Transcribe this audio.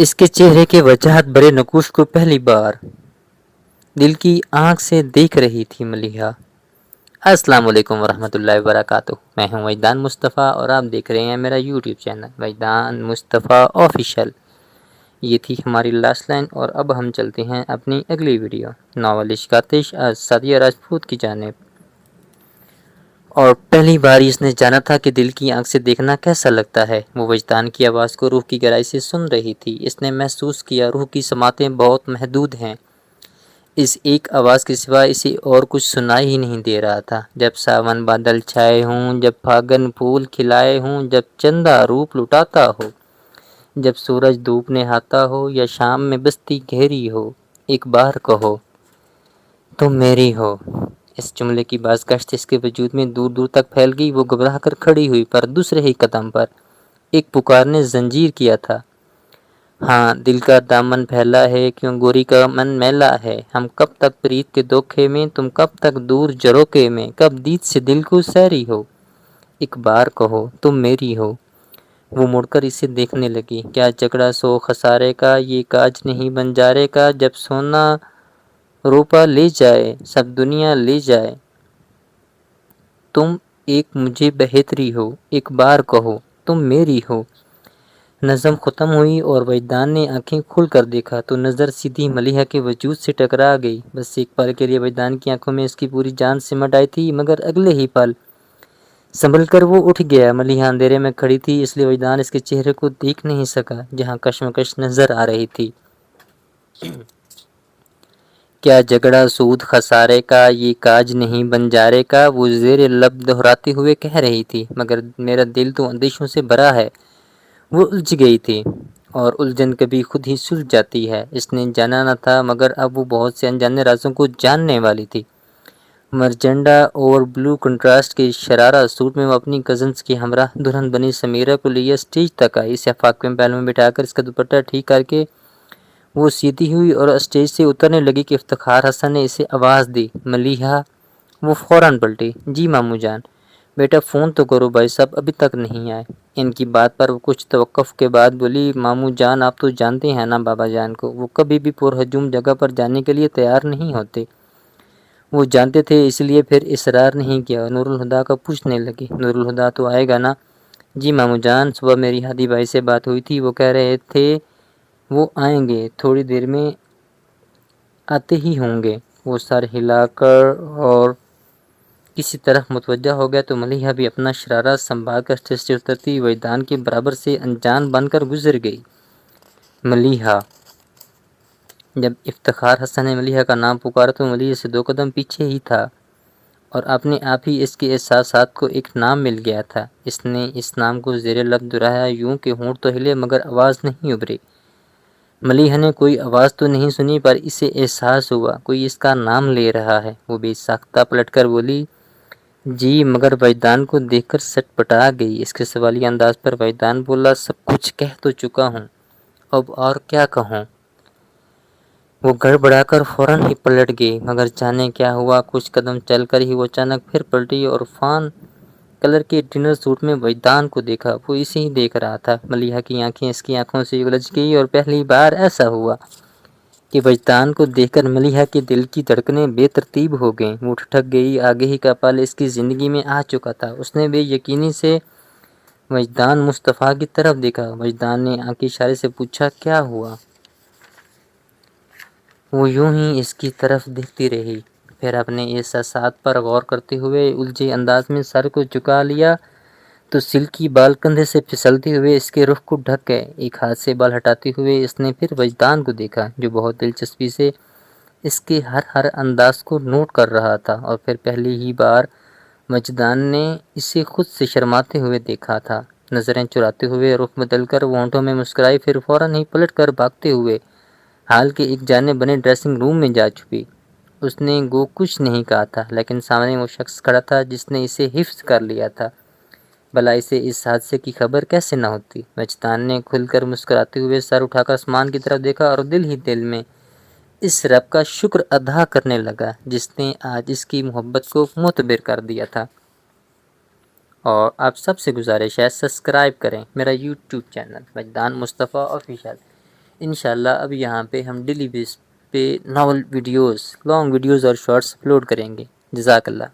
اس کے چہرے کے وجاہت برے نقوش کو پہلی بار دل کی آنکھ سے دیکھ رہی تھی ملیحہ۔ السلام علیکم ورحمۃ اللہ وبرکاتہ۔ میں ہوں وجدان مصطفیٰ اور آپ دیکھ رہے ہیں میرا یوٹیوب چینل وجدان مصطفیٰ آفیشیل۔ یہ تھی ہماری لاسٹ لائن اور اب ہم چلتے ہیں اپنی اگلی ویڈیو ناول عشق آتش سعدیہ راجپوت کی جانب۔ اور پہلی بار اس نے جانا تھا کہ دل کی آنکھ سے دیکھنا کیسا لگتا ہے۔ وہ وجدان کی آواز کو روح کی گہرائی سے سن رہی تھی۔ اس نے محسوس کیا روح کی سماعتیں بہت محدود ہیں۔ اس ایک آواز کے سوا اسے اور کچھ سنائی ہی نہیں دے رہا تھا۔ جب ساون بادل چھائے ہوں، جب پھاگن پھول کھلائے ہوں، جب چندہ روپ لٹاتا ہو، جب سورج دھوپ نہاتا ہو یا شام میں بستی گہری ہو، ایک بار کہو تم میری ہو۔ اس جملے کی باز گشت اس کے وجود میں دور دور تک پھیل گئی۔ وہ گھبرا کر کھڑی ہوئی، پر دوسرے ہی قدم پر ایک پکار نے زنجیر کیا تھا۔ ہاں دل کا دامن پھیلا ہے، کیوں گوری کا من میلا ہے، ہم کب تک پریت کے دھوکے میں، تم کب تک دور جروکے میں، کب دید سے دل کو سیری ہو، ایک بار کہو تم میری ہو۔ وہ مڑ کر اسے دیکھنے لگی۔ کیا جھگڑا سو خسارے کا، یہ کاج نہیں بنجارے کا، جب سونا روپا لے جائے، سب دنیا لے جائے، تم ایک مجھے بہتری ہو، ایک بار کہو تم میری ہو۔ نظم ختم ہوئی اور وجدان نے آنکھیں کھول کر دیکھا تو نظر سیدھی ملیحہ کے وجود سے ٹکرا گئی۔ بس ایک پل کے لیے وجدان کی آنکھوں میں اس کی پوری جان سمٹ آئی تھی، مگر اگلے ہی پل سنبھل کر وہ اٹھ گیا۔ ملیحہ اندھیرے میں کھڑی تھی، اس لیے وجدان اس کے چہرے کو دیکھ نہیں سکا جہاں کشمکش نظر آ رہی تھی۔ کیا جھگڑا سود خسارے کا، یہ کاج نہیں بنجارے کا، وہ زیر لب دہراتے ہوئے کہہ رہی تھی، مگر میرا دل تو اندیشوں سے بھرا ہے۔ وہ الجھ گئی تھی، اور الجھن کبھی خود ہی سلجھ جاتی ہے۔ اس نے جانا نہ تھا، مگر اب وہ بہت سے انجانے رازوں کو جاننے والی تھی۔ مرجنڈا اور بلو کنٹراسٹ کے شرارہ سوٹ میں وہ اپنی کزنز کی ہمراہ دلہن بنی سمیرہ کو لیے اسٹیج تک آئی۔ اسے فاقے میں پہلو میں بٹھا کر اس کا دوپٹہ ٹھیک کر کے وہ سیدھی ہوئی اور اسٹیج سے اترنے لگی کہ افتخار حسن نے اسے آواز دی، ملیحہ۔ وہ فوراً پلٹی، جی ماموں جان۔ بیٹا فون تو کرو، بھائی صاحب ابھی تک نہیں آئے۔ ان کی بات پر وہ کچھ توقف کے بعد بولی، ماموں جان آپ تو جانتے ہیں نا بابا جان کو، وہ کبھی بھی پرہجوم جگہ پر جانے کے لیے تیار نہیں ہوتے۔ وہ جانتے تھے، اس لیے پھر اصرار نہیں کیا۔ نور الہدیٰ کا پوچھنے لگی، نور الہدیٰ تو آئے گا نا؟ جی ماموں جان، صبح میری ہادی بھائی سے بات ہوئی تھی، وہ کہہ رہے تھے وہ آئیں گے، تھوڑی دیر میں آتے ہی ہوں گے۔ وہ سر ہلا کر اور کسی طرف متوجہ ہو گیا تو ملیحہ بھی اپنا شرارہ سنبھال کر اسٹیج سے اترتی وجدان کے برابر سے انجان بن کر گزر گئی۔ ملیحہ۔ جب افتخار حسن نے ملیحہ کا نام پکارا تو ملیحہ سے 2 قدم پیچھے ہی تھا، اور اپنے آپ ہی اس کے احساسات کو ایک نام مل گیا تھا۔ اس نے اس نام کو زیر لب دہرایا، یوں کہ ہونٹ تو ہلے مگر آواز نہیں ابھری۔ ملیحہ نے کوئی آواز تو نہیں سنی، پر اسے احساس ہوا کوئی اس کا نام لے رہا ہے۔ وہ بے ساختہ پلٹ کر بولی، جی، مگر وجدان کو دیکھ کر سٹ پٹا گئی۔ اس کے سوالیہ انداز پر وجدان بولا، سب کچھ کہہ تو چکا ہوں، اب اور کیا کہوں؟ وہ گڑبڑا کر فوراً ہی پلٹ گئی، مگر جانے کیا ہوا، کچھ قدم چل کر ہی وہ اچانک پھر پلٹی اور فان کلر کے ڈنر سوٹ میں وجدان کو دیکھا۔ وہ اسے ہی دیکھ رہا تھا۔ ملیحہ کی آنکھیں اس کی آنکھوں سے الجھ گئی، اور پہلی بار ایسا ہوا کہ وجدان کو دیکھ کر ملیحہ کے دل کی دھڑکنیں بے ترتیب ہو گئیں۔ وہ ٹھٹک گئی۔ آگے ہی کا پل اس کی زندگی میں آ چکا تھا۔ اس نے بے یقینی سے وجدان مصطفیٰ کی طرف دیکھا۔ وجدان نے آنکھ کے اشارے سے پوچھا، کیا ہوا؟ وہ یوں ہی اس کی طرف دیکھتی رہی، پھر اپنے احساسات پر غور کرتے ہوئے الجھے انداز میں سر کو جھکا لیا تو سلکی بال کندھے سے پھسلتے ہوئے اس کے رخ کو ڈھک گئے۔ ایک ہاتھ سے بال ہٹاتے ہوئے اس نے پھر وجدان کو دیکھا، جو بہت دلچسپی سے اس کے ہر انداز کو نوٹ کر رہا تھا، اور پھر پہلی ہی بار وجدان نے اسے خود سے شرماتے ہوئے دیکھا تھا۔ نظریں چراتے ہوئے رخ بدل کر وہ ہونٹوں میں مسکرائی، پھر فوراً ہی پلٹ کر بھاگتے ہوئے ہال کے ایک جانے بنے ڈریسنگ روم میں جا چھپی۔ اس نے گو کچھ نہیں کہا تھا، لیکن سامنے وہ شخص کھڑا تھا جس نے اسے حفظ کر لیا تھا۔ بھلا اسے اس حادثے کی خبر کیسے نہ ہوتی؟ وجدان نے کھل کر مسکراتے ہوئے سر اٹھا کر آسمان کی طرف دیکھا، اور دل ہی دل میں اس رب کا شکر ادا کرنے لگا جس نے آج اس کی محبت کو معتبر کر دیا تھا۔ اور آپ سب سے گزارش ہے سبسکرائب کریں میرا یوٹیوب چینل وجدان مصطفیٰ آفیشیل۔ انشاءاللہ اب یہاں پہ ہم ڈیلی بیس پہ ناول ویڈیوز، لانگ ویڈیوز اور شارٹس اپلوڈ کریں گے۔ جزاک اللہ۔